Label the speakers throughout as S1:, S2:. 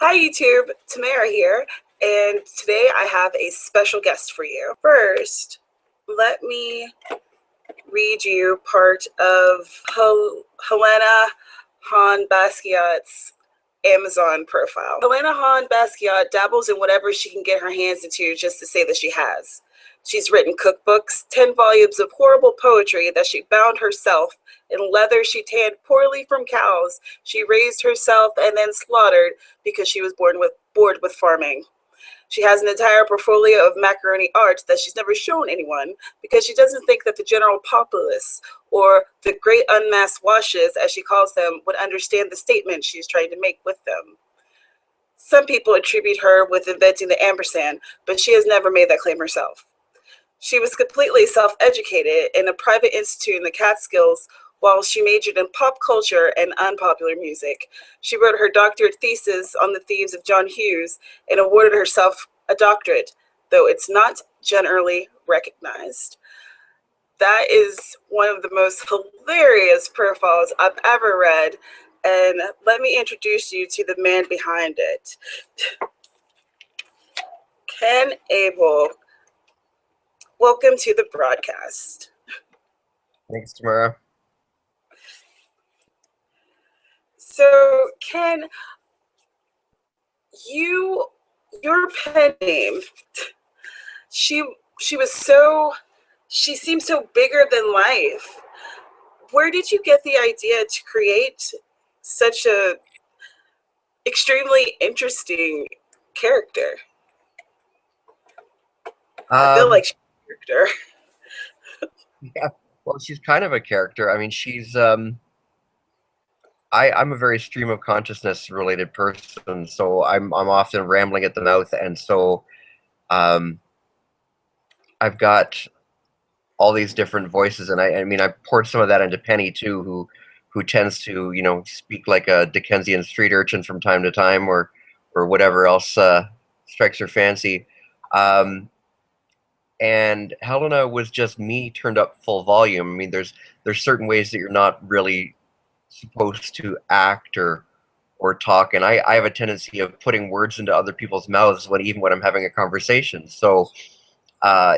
S1: Hi YouTube, Tamara here, and today I have a special guest for you. First, let me read you part of Helena Hann-Basquiat's Amazon profile. Helena Hann-Basquiat dabbles in whatever she can get her hands into just to say that she has. She's written cookbooks, 10 volumes of horrible poetry that she bound herself in leather she tanned poorly from cows she raised herself and then slaughtered because she was bored with farming. She has an entire portfolio of macaroni art that she's never shown anyone because she doesn't think that the general populace, or the great unmasked washes, as she calls them, would understand the statement she's trying to make with them. Some people attribute her with inventing the ampersand, but she has never made that claim herself. She was completely self-educated in a private institute in the Catskills while she majored in pop culture and unpopular music. She wrote her doctorate thesis on the themes of John Hughes and awarded herself a doctorate, though it's not generally recognized. That is one of the most hilarious profiles I've ever read, and let me introduce you to the man behind it. Ken Abel, welcome to the broadcast.
S2: Thanks, Tamara.
S1: So, Ken, your pen name, she seems so bigger than life. Where did you get the idea to create such a extremely interesting character? I feel like she's a character.
S2: Yeah, well, she's kind of a character. I mean, she's I'm a very stream of consciousness related person, so I'm often rambling at the mouth, and so um, I've got all these different voices, and I mean I poured some of that into Penny too, who tends to speak like a Dickensian street urchin from time to time, or whatever else strikes her fancy. And Helena was just me turned up full volume. I mean, there's certain ways that you're not really supposed to act or talk, and I have a tendency of putting words into other people's mouths even when I'm having a conversation. So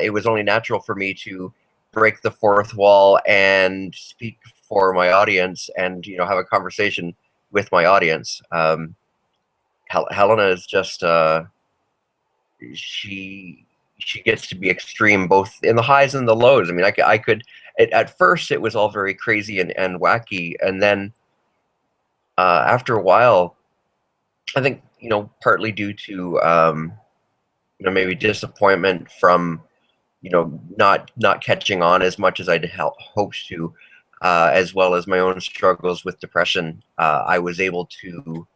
S2: it was only natural for me to break the fourth wall and speak for my audience, and have a conversation with my audience. Helena is just she gets to be extreme both in the highs and the lows. I mean, I could at first it was all very crazy and wacky, and then after a while, I think partly due to maybe disappointment from not catching on as much as I'd hoped to, as well as my own struggles with depression, I was able to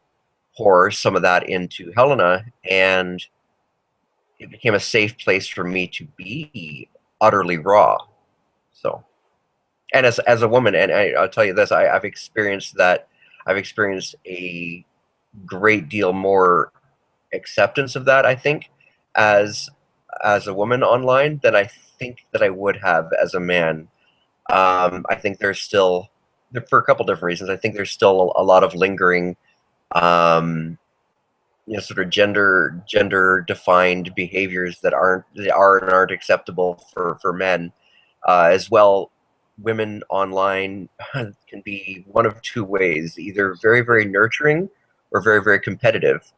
S2: pour some of that into Helena, and it became a safe place for me to be utterly raw. So, and as a woman, and I'll tell you this, I've experienced that. I've experienced a great deal more acceptance of that, I think, as a woman online than I think that I would have as a man. I think there's still, for a couple different reasons, I think there's still a lot of lingering sort of gender defined behaviors that are and aren't acceptable for men. As well, women online can be one of two ways: either very, very nurturing or very, very competitive.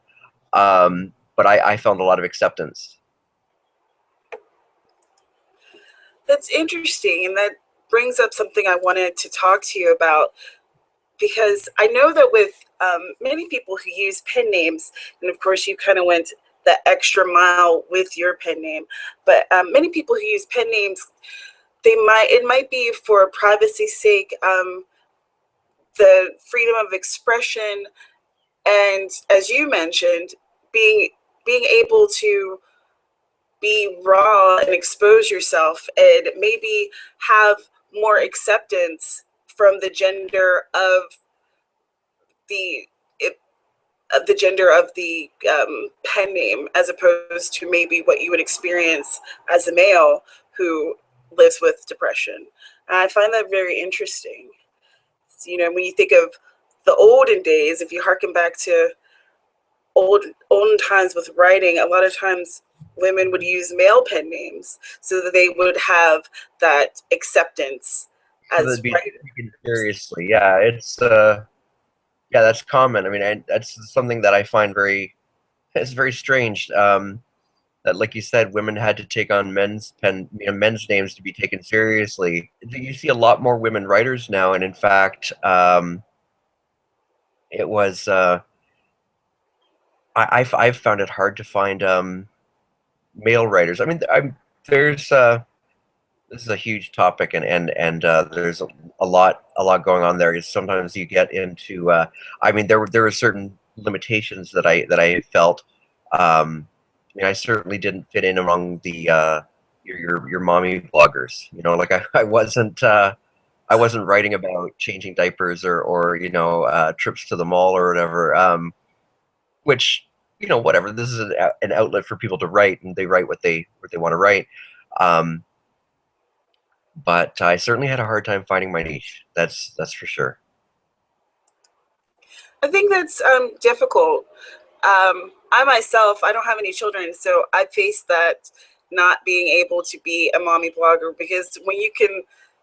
S2: But I found a lot of acceptance.
S1: That's interesting, and that brings up something I wanted to talk to you about, because I know that with many people who use pen names, and of course you kind of went the extra mile with your pen name, but many people who use pen names, it might be for privacy's sake, the freedom of expression, and as you mentioned, being able to be raw and expose yourself, and maybe have more acceptance from the gender of the pen name, as opposed to maybe what you would experience as a male who lives with depression. And I find that very interesting. So, when you think of the olden days, if you harken back to olden times with writing, a lot of times women would use male pen names so that they would have that acceptance
S2: So
S1: as
S2: that'd be
S1: writers.
S2: taken seriously. Yeah, yeah, that's common. I mean, that's something that I find it's very strange. That, like you said, women had to take on men's names to be taken seriously. You see a lot more women writers now, and in fact, it was I've found it hard to find male writers. I mean, there's this is a huge topic, and there's a lot going on there. Is sometimes you get into I mean, there were certain limitations that I felt. I mean, I certainly didn't fit in among the your mommy bloggers. You know, like I wasn't writing about changing diapers or trips to the mall or whatever. Which, whatever. This is an outlet for people to write, and they write what they want to write. Um, but I certainly had a hard time finding my niche. That's for sure.
S1: I think that's difficult. I myself, I don't have any children, so I faced that, not being able to be a mommy blogger, because when you can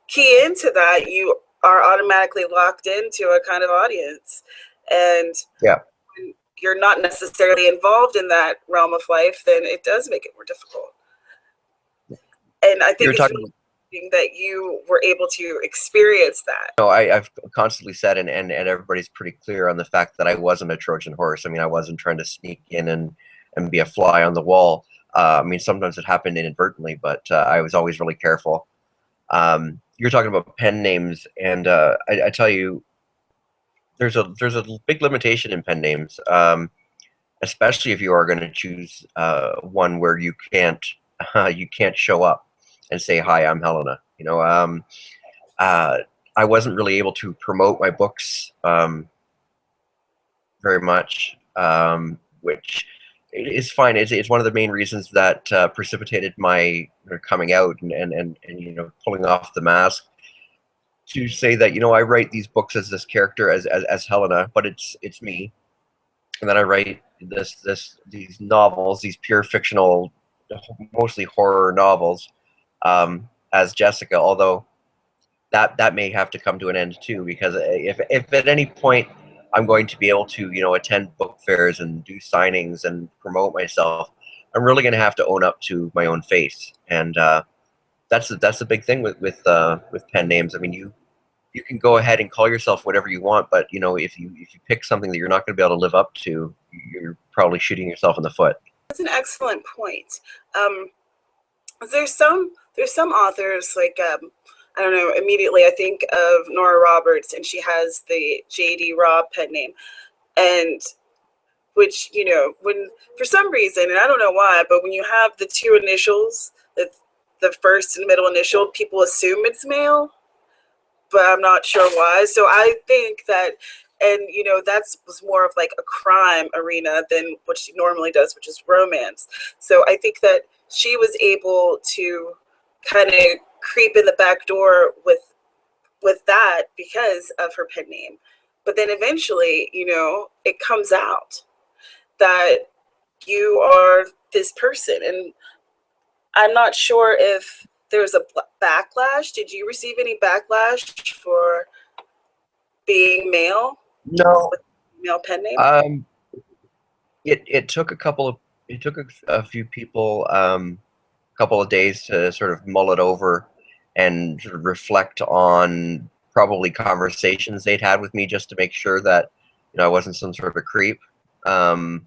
S1: key into that, you are automatically locked into a kind of audience. And
S2: Yeah,
S1: when you're not necessarily involved in that realm of life, then it does make it more difficult. And I
S2: you
S1: think
S2: were
S1: it's
S2: talking.
S1: really interesting that you were able to experience that.
S2: No, I've constantly said, and everybody's pretty clear on the fact that I wasn't a Trojan horse. I mean, I wasn't trying to sneak in and be a fly on the wall. I mean, sometimes it happened inadvertently, but I was always really careful. You're talking about pen names, and I tell you, there's a big limitation in pen names, especially if you are going to choose one where you can't show up and say hi, I'm Helena. Uh, I wasn't really able to promote my books very much, which is fine. It's one of the main reasons that precipitated my coming out and pulling off the mask, to say that I write these books as this character as Helena, but it's me, and then I write these novels, these pure fictional, mostly horror novels, as Jessica. Although that may have to come to an end too, because if at any point I'm going to be able to attend book fairs and do signings and promote myself, I'm really going to have to own up to my own face, and that's the big thing with pen names. I mean, you can go ahead and call yourself whatever you want, but if you pick something that you're not going to be able to live up to, you're probably shooting yourself in the foot.
S1: That's an excellent point. Um, there's some authors like I don't know. Immediately, I think of Nora Roberts, and she has the J.D. Robb pen name, and which when for some reason, and I don't know why, but when you have the two initials, the first and middle initial, people assume it's male, but I'm not sure why. So I think that, and that's was more of like a crime arena than what she normally does, which is romance. So I think that she was able to kind of creep in the back door with that because of her pen name. But then eventually, it comes out that you are this person, and I'm not sure if there's a backlash. Did you receive any backlash for being male
S2: No,
S1: with male pen name?
S2: um, it took a few people, a couple of days to sort of mull it over and sort of reflect on probably conversations they'd had with me, just to make sure that I wasn't some sort of a creep. Um,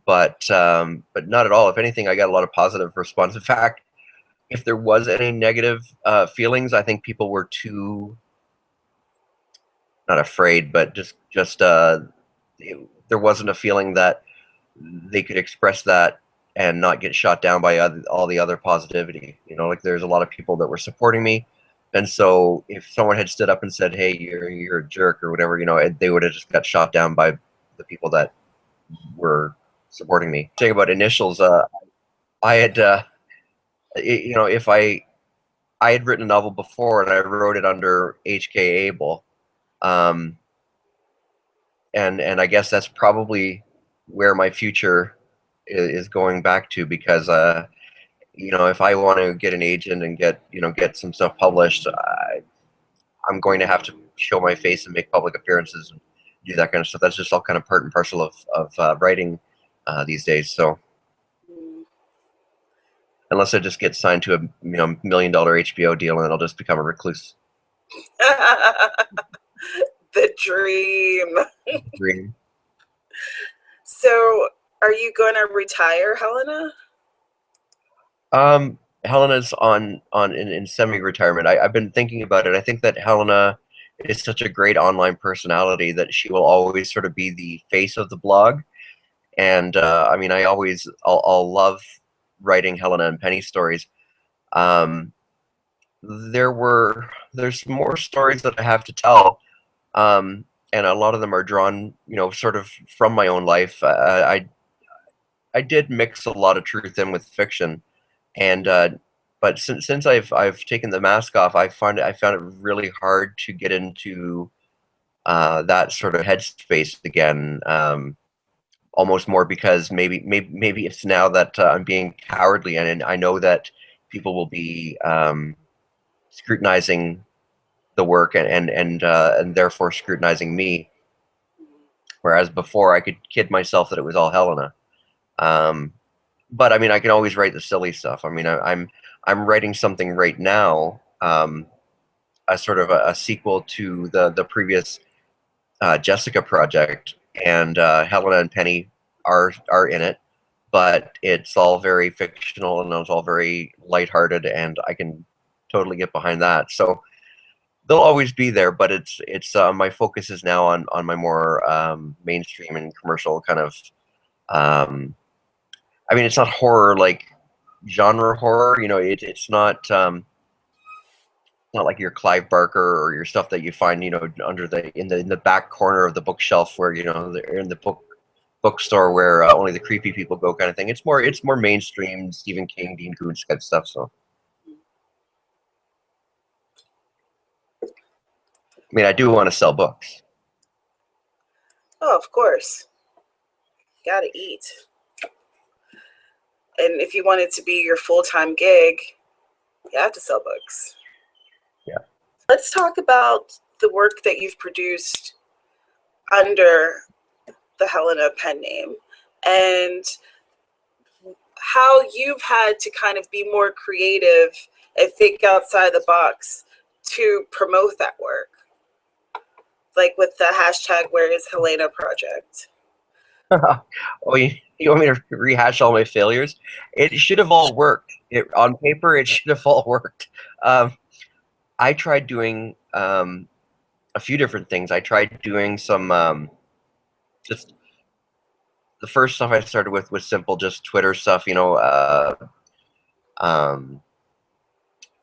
S2: but not at all. If anything, I got a lot of positive response. In fact, if there was any negative feelings, I think people were too, not afraid, but there wasn't a feeling that they could express that and not get shot down by all the other positivity. Like, there's a lot of people that were supporting me, and so if someone had stood up and said, "Hey, you're a jerk" or whatever, they would have just got shot down by the people that were supporting me. Saying about initials, I had, if I had written a novel before and I wrote it under H.K. Abel, um, and I guess that's probably where my future is going back to, because if I want to get an agent and get some stuff published, I'm going to have to show my face and make public appearances and do that kind of stuff. That's just all kind of part and parcel of writing these days. So unless I just get signed to a $1 million HBO deal, and then I'll just become a recluse.
S1: The dream.
S2: Dream.
S1: So, are you going to retire, Helena?
S2: Helena's in semi-retirement. I've been thinking about it. I think that Helena is such a great online personality that she will always sort of be the face of the blog. And I mean, I'll love writing Helena and Penny stories. There's more stories that I have to tell, and a lot of them are drawn, sort of from my own life. I did mix a lot of truth in with fiction, and but since I've taken the mask off, I found it really hard to get into that sort of headspace again. Almost more because maybe it's now that I'm being cowardly, and I know that people will be scrutinizing the work and therefore scrutinizing me. Whereas before I could kid myself that it was all Helena. But I mean, I can always write the silly stuff. I mean, I'm writing something right now, a sort of a sequel to the previous Jessica project, and Helena and Penny are in it, but it's all very fictional and it's all very lighthearted, and I can totally get behind that. So they'll always be there, but it's my focus is now on my more mainstream and commercial kind of. I mean, it's not horror like genre horror. It's not like your Clive Barker or your stuff that you find under in the back corner of the bookshelf where they're in the bookstore where only the creepy people go, kind of thing. It's more mainstream Stephen King, Dean Koontz kind of stuff. So I mean, I do want to sell books.
S1: Oh, of course. You gotta eat. And if you want it to be your full-time gig, you have to sell books.
S2: Yeah.
S1: Let's talk about the work that you've produced under the Helena pen name and how you've had to kind of be more creative and think outside the box to promote that work. Like with the hashtag Where is Helena project.
S2: Oh, you want me to rehash all my failures? It should have all worked. On paper, it should have all worked. I tried doing a few different things. I tried doing some just the first stuff I started with was simple, just Twitter stuff.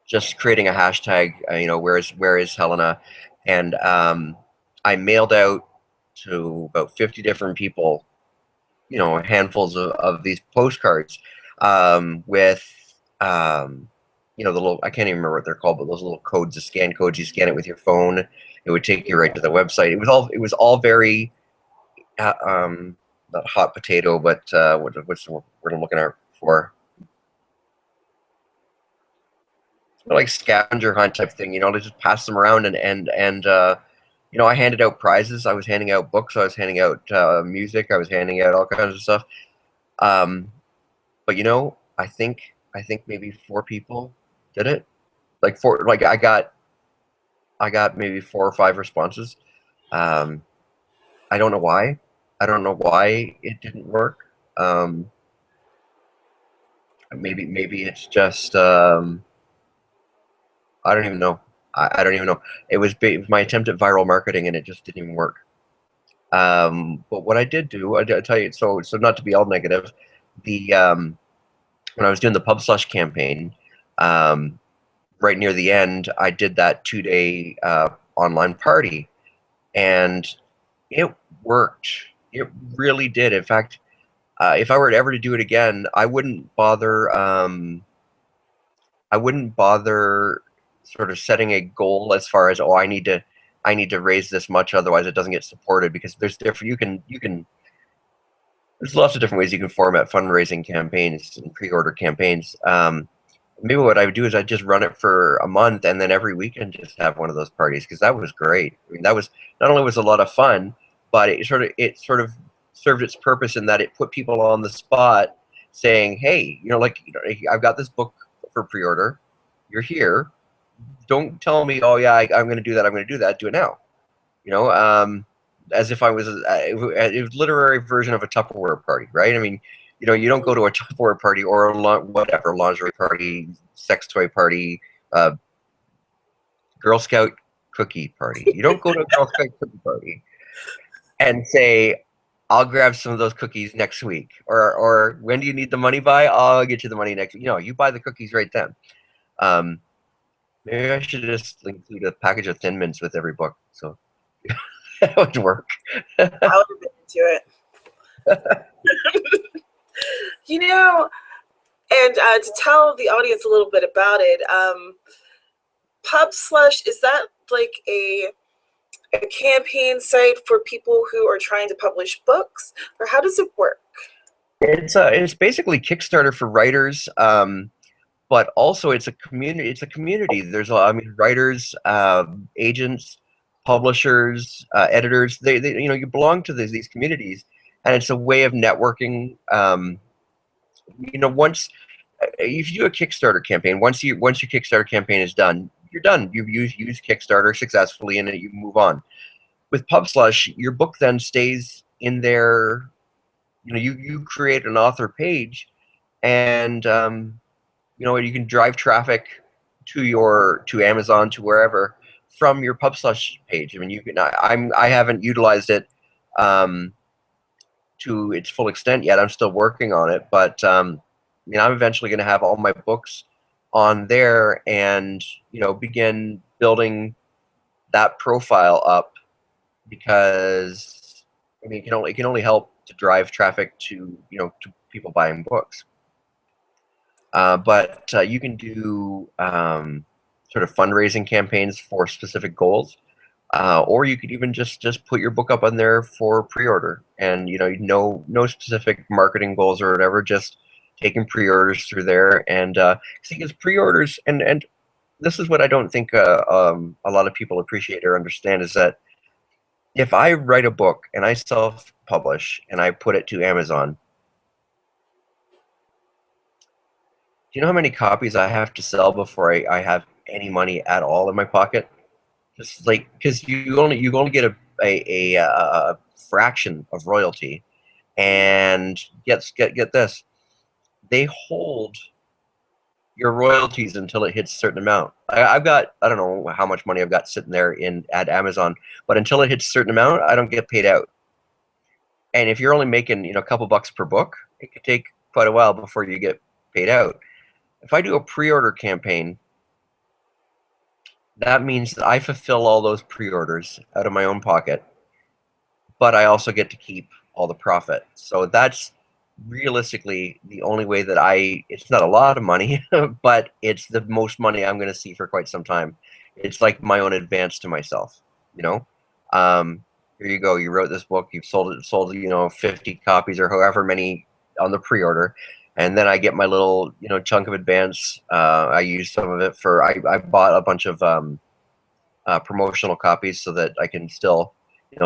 S2: Just creating a hashtag. Where is Helena, and I mailed out to about 50 different people, handfuls of these postcards with the little, I can't even remember what they're called, but those little codes, the scan codes, you scan it with your phone, it would take you right to the website. It was all very not hot potato, but what's the word I'm looking at for? Like scavenger hunt type thing, to just pass them around and I handed out prizes. I was handing out books. I was handing out music. I was handing out all kinds of stuff. But I think maybe 4 people did it. Like I got maybe 4 or 5 responses. I don't know why. I don't know why it didn't work. Maybe it's just I don't even know. I don't even know. It was my attempt at viral marketing, and it just didn't even work. But what I did do, I tell you, so not to be all negative, the when I was doing the Pub Slush campaign, right near the end, I did that 2-day online party, and it worked. It really did. In fact, if I were ever to do it again, I wouldn't bother. I wouldn't bother sort of setting a goal as far as, I need to raise this much, otherwise it doesn't get supported, because there's different. You can there's lots of different ways you can format fundraising campaigns and pre-order campaigns. Maybe what I would do is I'd just run it for a month, and then every weekend just have one of those parties, because that was great. I mean, that was, not only was a lot of fun, but it sort of served its purpose in that it put people on the spot, saying, "Hey, I've got this book for pre-order. You're here. Don't tell me, oh yeah, I'm going to do that. I'm going to do that. Do it now." You know, as if I was it was literary version of a Tupperware party, right? I mean, you don't go to a Tupperware party or a whatever lingerie party, sex toy party, uh, Girl Scout cookie party. You don't go to a Girl Scout cookie party and say, "I'll grab some of those cookies next week," or "When do you need the money by? I'll get you the money next week." You buy the cookies right then. Maybe I should just include a package of Thin Mints with every book, so that would work.
S1: I would have been into it. And to tell the audience a little bit about it, Pub Slush, is that like a campaign site for people who are trying to publish books, or how does it work?
S2: It's basically Kickstarter for writers, but also it's a community. It's a community. Writers, agents, publishers, editors. They you belong to these communities, and it's a way of networking. Once if you do a Kickstarter campaign, once your Kickstarter campaign is done, you're done. You've used Kickstarter successfully, and you move on. With Pub Slush, your book then stays in there. You create an author page, and you can drive traffic to Amazon, to wherever, from your Pub Slush page. I mean, I haven't utilized it to its full extent yet. I'm still working on it, but I'm eventually going to have all my books on there, and begin building that profile up, because it can only help to drive traffic to people buying books. But you can do sort of fundraising campaigns for specific goals, or you could even just put your book up on there for pre-order, and no specific marketing goals or whatever, just taking pre-orders through there. And because pre-orders, and this is what I don't think a lot of people appreciate or understand, is that if I write a book and I self-publish and I put it to Amazon, do you know how many copies I have to sell before I have any money at all in my pocket? Just like, because you only get a fraction of royalty, and get this, they hold your royalties until it hits a certain amount. I've got, I don't know how much money I've got sitting there at Amazon, but until it hits a certain amount, I don't get paid out. And if you're only making a couple bucks per book, it could take quite a while before you get paid out. If I do a pre-order campaign, that means that I fulfill all those pre-orders out of my own pocket, but I also get to keep all the profit. So that's realistically the only way that it's not a lot of money, but it's the most money I'm going to see for quite some time. It's like my own advance to myself, here you go. You wrote this book, you've sold 50 copies or however many on the pre-order. And then I get my little, chunk of advance. I use some of it I bought a bunch of promotional copies so that I can still,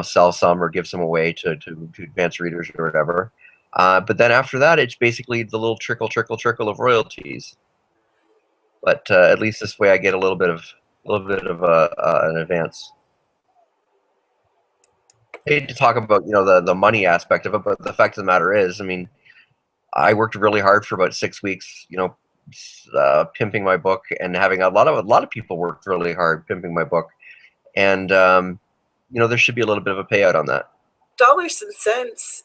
S2: sell some or give some away to advanced readers or whatever. But then after that, it's basically the little trickle of royalties. But at least this way, I get a little bit of an advance. I hate to talk about the money aspect of it, but the fact of the matter is, I mean, I worked really hard for about 6 weeks, pimping my book, and having a lot of people worked really hard pimping my book, and there should be a little bit of a payout on that.
S1: Dollars and cents.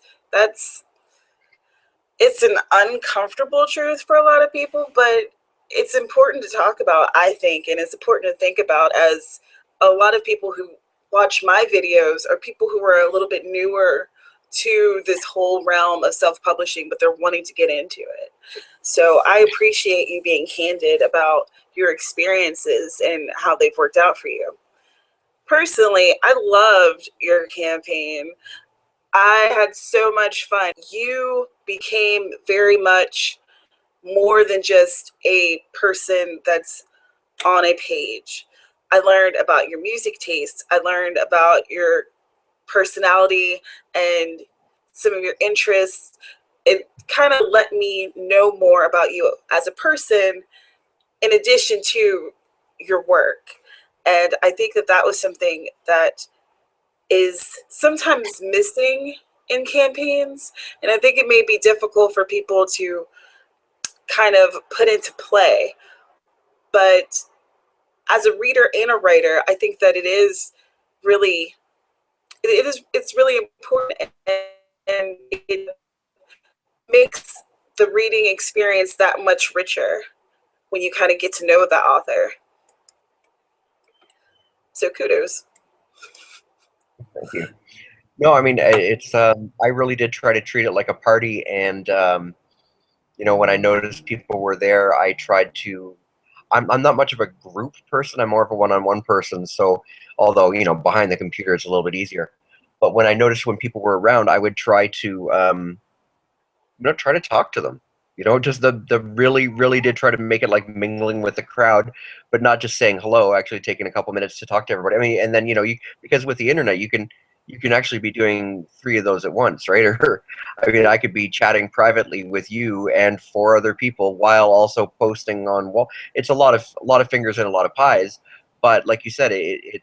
S1: It's an uncomfortable truth for a lot of people, but it's important to talk about, I think, and it's important to think about, as a lot of people who watch my videos are people who are a little bit newer to this whole realm of self-publishing, but they're wanting to get into it. So I appreciate you being candid about your experiences and how they've worked out for you. Personally, I loved your campaign. I had so much fun. You became very much more than just a person that's on a page. I learned about your music taste. I learned about your personality and some of your interests. It kind of let me know more about you as a person in addition to your work. And I think that that was something that is sometimes missing in campaigns. And I think it may be difficult for people to kind of put into play. But as a reader and a writer, I think that it is really it's really important, and it makes the reading experience that much richer when you kind of get to know the author. So kudos.
S2: Thank you. No, I mean it's. I really did try to treat it like a party, and you know, when I noticed people were there, I tried to. I'm not much of a group person. I'm more of a one-on-one person. So, although you know, behind the computer it's a little bit easier, but when I noticed when people were around, I would try to, you know, try to talk to them. You know, just the really did try to make it like mingling with the crowd, but not just saying hello. Actually, taking a couple minutes to talk to everybody. I mean, and then you know, you because with the internet, you can actually be doing three of those at once, right? Or I mean, I could be chatting privately with you and four other people while also posting on. Well, it's a lot of fingers and a lot of pies. But like you said, you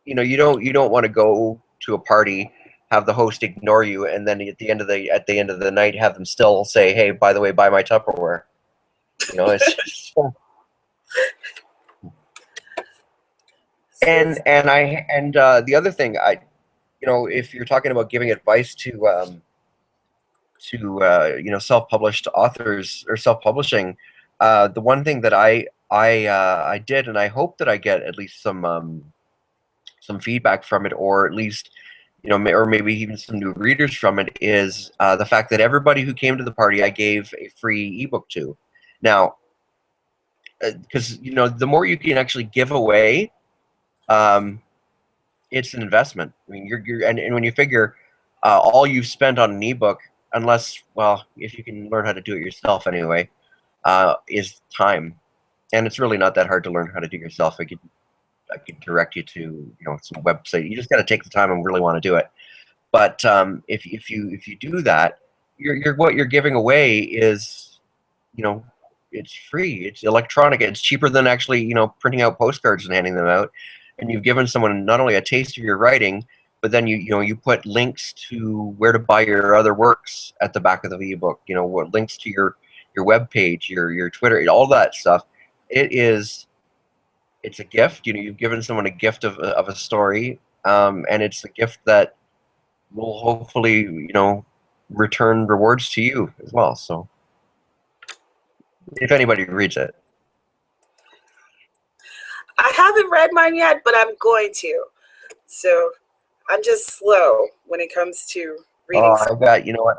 S2: know, you don't want to go to a party, have the host ignore you, and then at the end of the night have them still say, "Hey, by the way, buy my Tupperware." You know, it's just, and the other thing, I you know, if you're talking about giving advice to you know, self-published authors or self-publishing, the one thing that I did, and I hope that I get at least some feedback from it, or at least you know, or maybe even some new readers from it, is the fact that everybody who came to the party, I gave a free ebook to. Now, because you know, the more you can actually give away, um, it's an investment. I mean, and when you figure all you've spent on an ebook, unless, well, if you can learn how to do it yourself anyway, is time, and it's really not that hard to learn how to do yourself. I could direct you to, you know, some website. You just got to take the time and really want to do it. But if you do that, you're what you're giving away is, you know, it's free. It's electronic. It's cheaper than actually, you know, printing out postcards and handing them out. And you've given someone not only a taste of your writing, but then you know, you put links to where to buy your other works at the back of the ebook. You know, what links to your web page, your Twitter, all that stuff. It is, it's a gift. You know, you've given someone a gift of a story, and it's a gift that will hopefully, you know, return rewards to you as well. So if anybody reads it.
S1: I haven't read mine yet, but I'm going to. So I'm just slow when it comes to reading.
S2: I've got, you know what?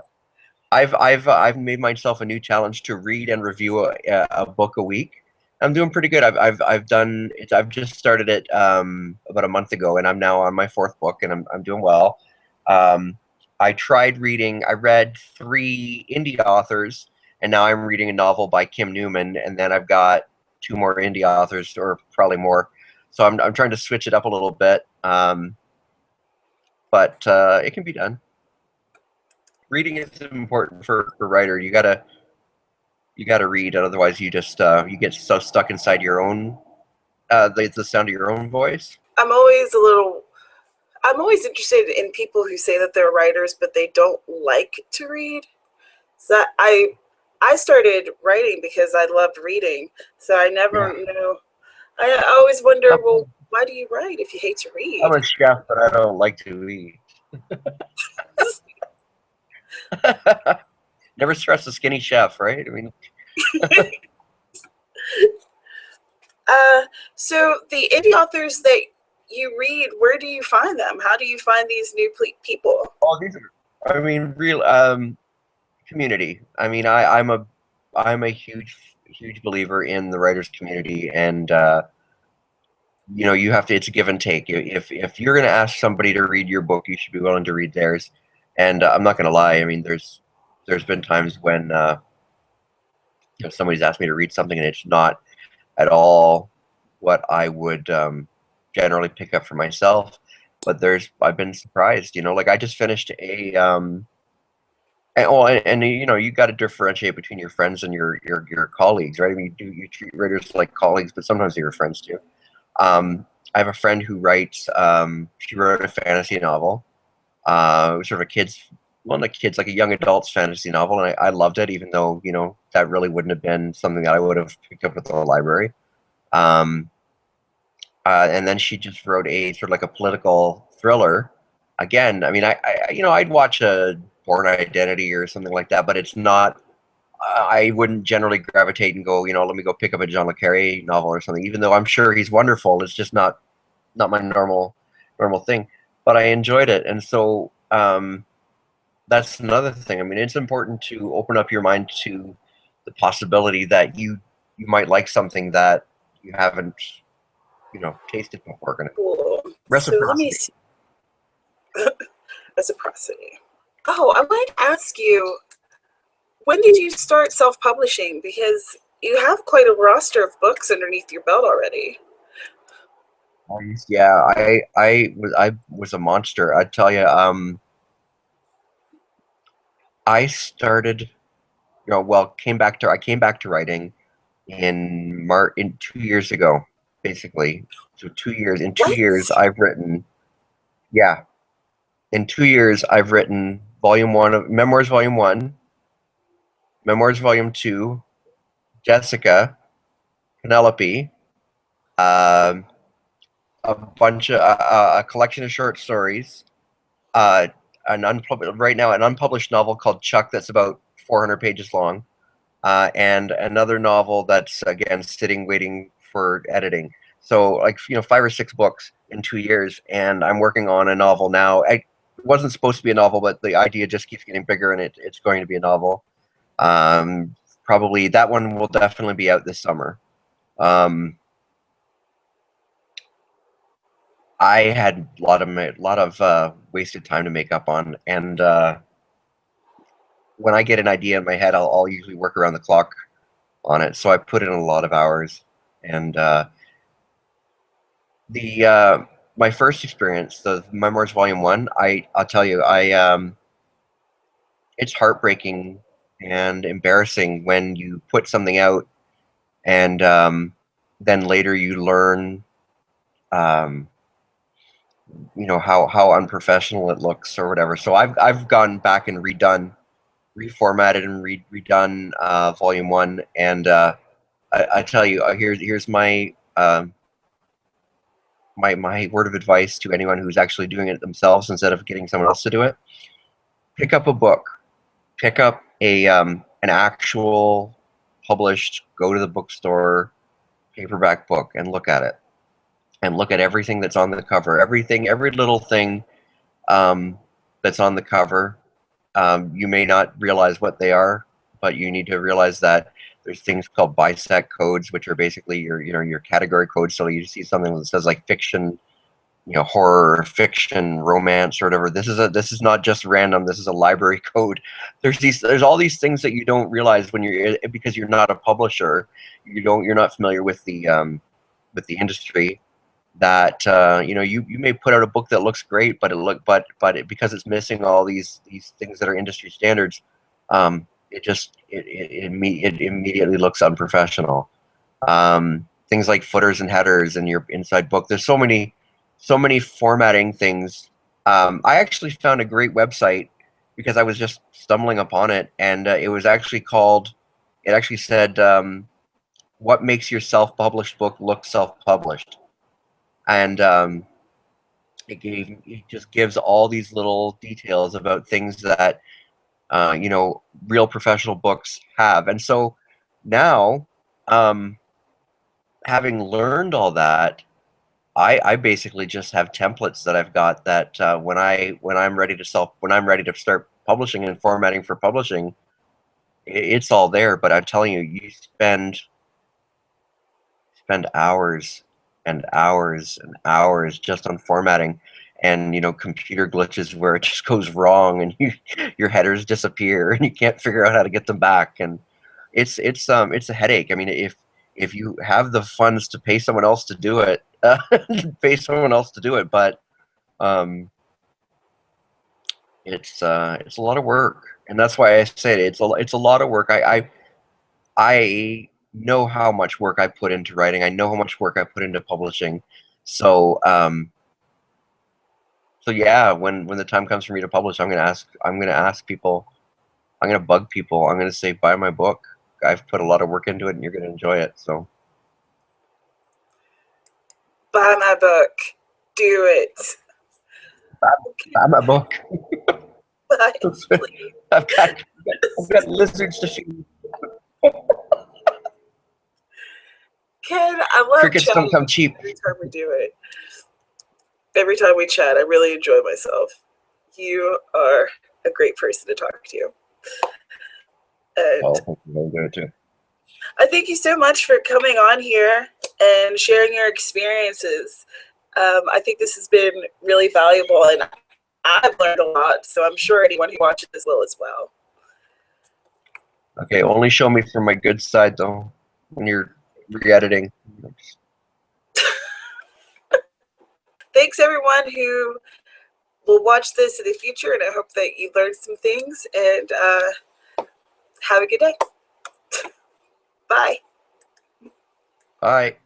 S2: I've made myself a new challenge to read and review a book a week. I'm doing pretty good. I've done it. I've just started it about a month ago, and I'm now on my fourth book, and I'm doing well. I tried reading. I read three indie authors, and now I'm reading a novel by Kim Newman, and then I've got two more indie authors, or probably more. So I'm trying to switch it up a little bit, but it can be done. Reading is important for a writer. You gotta read, otherwise you just you get so stuck inside your own the sound of your own voice.
S1: I'm always a little I'm always interested in people who say that they're writers but they don't like to read. So I started writing because I loved reading. So I never know. I always wonder, well, why do you write if you hate to read?
S2: I'm a chef, but I don't like to eat. Never stress a skinny chef, right? I mean,
S1: so the indie authors that you read, where do you find them? How do you find these new people?
S2: oh, these are, I mean, real community. I mean, I'm a huge believer in the writers community, and you have to. It's a give and take. If you're going to ask somebody to read your book, you should be willing to read theirs. And I'm not going to lie. I mean, there's been times when somebody's asked me to read something and it's not at all what I would generally pick up for myself. But I've been surprised. Like I just finished a you got to differentiate between your friends and your colleagues, right? I mean, you treat writers like colleagues, but sometimes they're your friends too. I have a friend who writes. She wrote a fantasy novel. It was sort of a kids, well, not kids, like a young adult's fantasy novel, and I loved it, even though that really wouldn't have been something that I would have picked up at the library. Um, and then she just wrote a sort of like a political thriller. Again, I mean, I'd watch a Born Identity or something like that, but it's not. I wouldn't generally gravitate and go, let me go pick up a John le Carré novel or something. Even though I'm sure he's wonderful, it's just not my normal thing. But I enjoyed it, and so that's another thing. I mean, it's important to open up your mind to the possibility that you might like something that you haven't tasted before.
S1: Cool. So let me
S2: Reciprocity.
S1: see. Reciprocity. Oh, I might ask you, when did you start self-publishing? Because you have quite a roster of books underneath your belt already.
S2: Yeah, I was a monster. I tell you, I started, I came back to writing in 2 years ago, basically. So 2 years. In two
S1: What?
S2: years, I've written. Yeah, in 2 years, I've written volume one of Memoirs, volume one, Memoirs, volume two, Jessica, Penelope, um, a collection of short stories, uh, right now an unpublished novel called Chuck that's about 400 pages long, and another novel that's again sitting waiting for editing. So like 5 or 6 books in 2 years, and I'm working on a novel now. It wasn't supposed to be a novel, but the idea just keeps getting bigger, and it's going to be a novel. Um, Probably that one will definitely be out this summer. Um, I had a lot of wasted time to make up on, and when I get an idea in my head, I'll usually work around the clock on it. So I put in a lot of hours, and the my first experience, the Memoirs Volume One, I'll tell you, it's heartbreaking and embarrassing when you put something out and then later you learn um, how unprofessional it looks or whatever. So I've gone back and reformatted and redone Volume One, and I tell you, here's my word of advice to anyone who's actually doing it themselves instead of getting someone else to do it. Pick up a book, pick up an actual published, go to the bookstore paperback book and look at it, and look at everything that's on the cover, every little thing that's on the cover. You may not realize what they are, but you need to realize that there's things called bisect codes, which are basically your category codes. So you see something that says like fiction, horror, fiction, romance, or whatever. This is not just random. This is a library code. There's all these things that you don't realize when because you're not a publisher. You're not familiar with the industry. That you may put out a book that looks great, but because it's missing all these things that are industry standards, it immediately looks unprofessional. Things like footers and headers in your inside book. There's so many formatting things. I actually found a great website because I was just stumbling upon it, and it actually said, what makes your self-published book look self-published? And it just gives all these little details about things that real professional books have. And so now, um, having learned all that, I basically just have templates that I've got that when I'm ready to start publishing and formatting for publishing, it's all there. But I'm telling you, you spend hours and hours just on formatting, and computer glitches where it just goes wrong, and your headers disappear, and you can't figure out how to get them back, and it's a headache. I mean, if you have the funds to pay someone else to do it, pay someone else to do it, but it's a lot of work, and that's why I say it's a lot of work. I know how much work I put into writing. I know how much work I put into publishing. So so yeah, when the time comes for me to publish, I'm gonna ask people, I'm gonna bug people, I'm gonna say, buy my book. I've put a lot of work into it, and you're gonna enjoy it. So
S1: Buy my book. Do it.
S2: buy my book.
S1: Buy it, please.
S2: I've got lizards to feed.
S1: Ken, I love
S2: Crickets don't come
S1: chatting
S2: cheap.
S1: every time we do it. Every time we chat, I really enjoy myself. You are a great person to talk to. And
S2: Oh, thank you. I'll do it too.
S1: I thank you so much for coming on here and sharing your experiences. I think this has been really valuable, and I've learned a lot, so I'm sure anyone who watches this will as well.
S2: Okay, only show me from my good side, though, when you're re-editing.
S1: Thanks, everyone who will watch this in the future, and I hope that you learned some things, and have a good day. Bye.
S2: Bye.